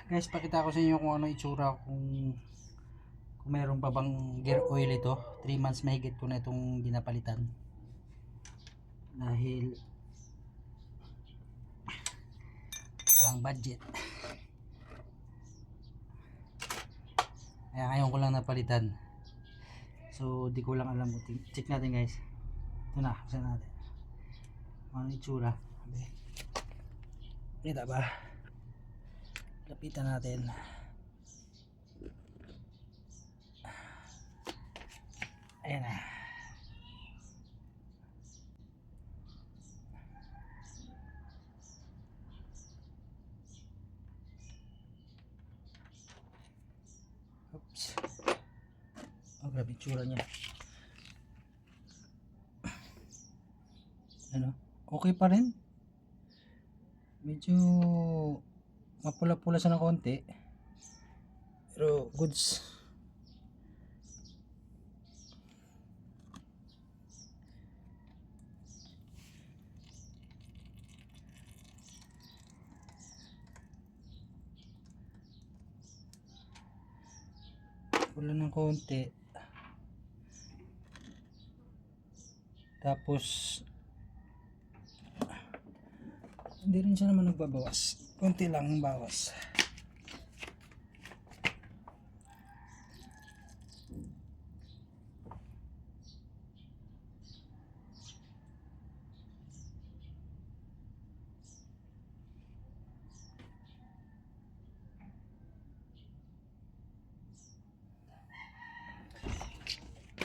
Guys, pakita ko sa inyo kung ano itsura kung mayroon pa bang gear oil ito. 3 months mahigit ko na itong dinapalitan. Dahil walang budget. Kaya ngayon ko lang napalitan. So, di ko lang alam. Check natin guys. Ito na, buksan natin. Ano itsura? Kita ba? Lapitan natin. Ayan na. Oops. Oh, grabe itsura niya. Ano? Okay pa rin. Medyo mapula-pula siya ng konti. Pero goods. Pula ng konti. Tapos hindi rin siya naman nagbabawas. Konti lang ang bawas.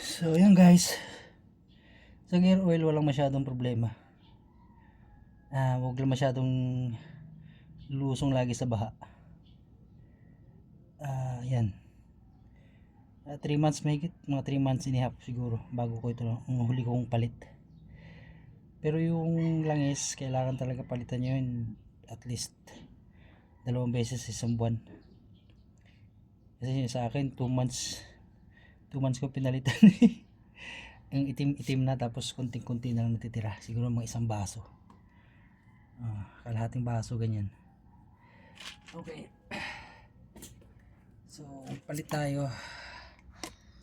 So yan guys. Sa gear oil walang masyadong problema. Huwag lang masyadong lusong lagi sa baha. Yan. 3 months mahigit, mga 3 months and a half siguro bago ko ito ang huli kong palit. Pero yung langis kailangan talaga palitan nyo yun at least 2 beses sa isang buwan. Kasi sa akin 2 months ko pinalitan. Ang itim na, tapos kunting-kunti na lang natitira, siguro mga 1 baso, kalahating baso ganyan. Okay, so palit tayo.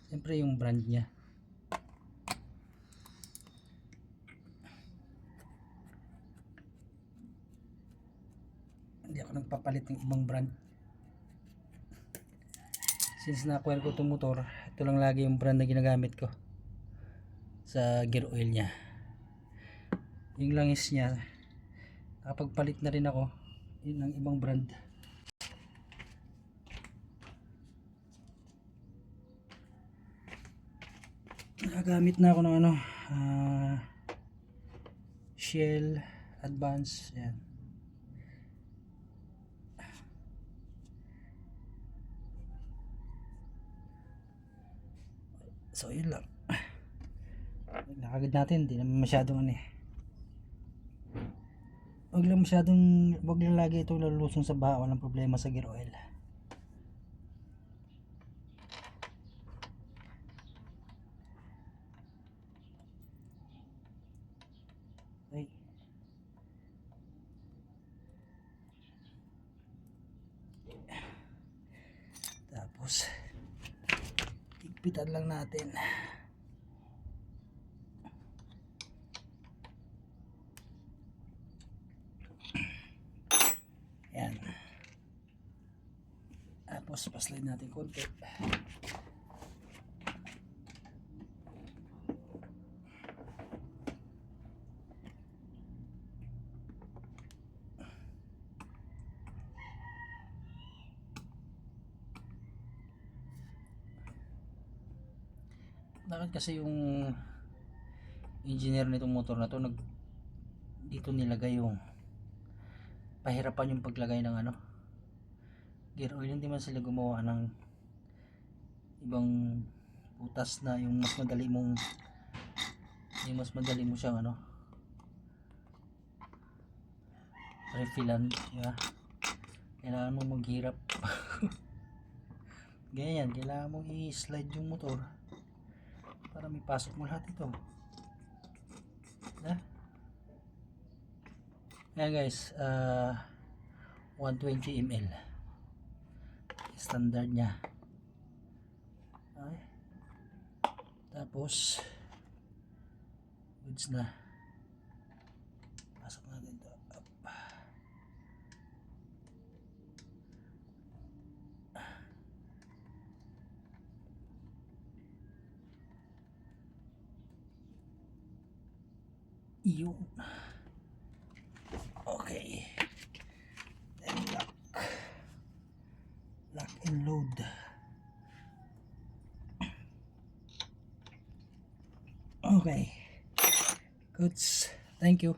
Siyempre yung brand nya. Hindi ako nagpapalit ng ibang brand. Since na-acquire ko itong motor, ito lang lagi yung brand na ginagamit ko sa gear oil nya. Yung langis nya, nakapagpalit na rin ako yun ng ibang brand. Nakagamit na ako ng Shell Advance. Yan. So yun lang. Nakagad natin, hindi naman masyadong wag lang lagi itong lalusong sa baha, walang problema sa gear oil. Okay. Tapos higpitan lang natin. Yan. Tapos paslide natin konti. Bakit kasi yung engineer nitong motor na to dito nilagay yung pahirapan yung paglagay ng gear oil. Hindi man sila gumawa ng ibang butas na yung mas madali mo siyang refillan, diba? Kailangan mo maghirap. Ganyan, kailangan mo i-slide yung motor para may pasok mo lahat ito. Ayan guys, 120 ml. standard niya. Okay. Tapos goods na. Pasok natin to. Up. Yun. Okay. Then lock. Lock and load. Okay. Goods. Thank you.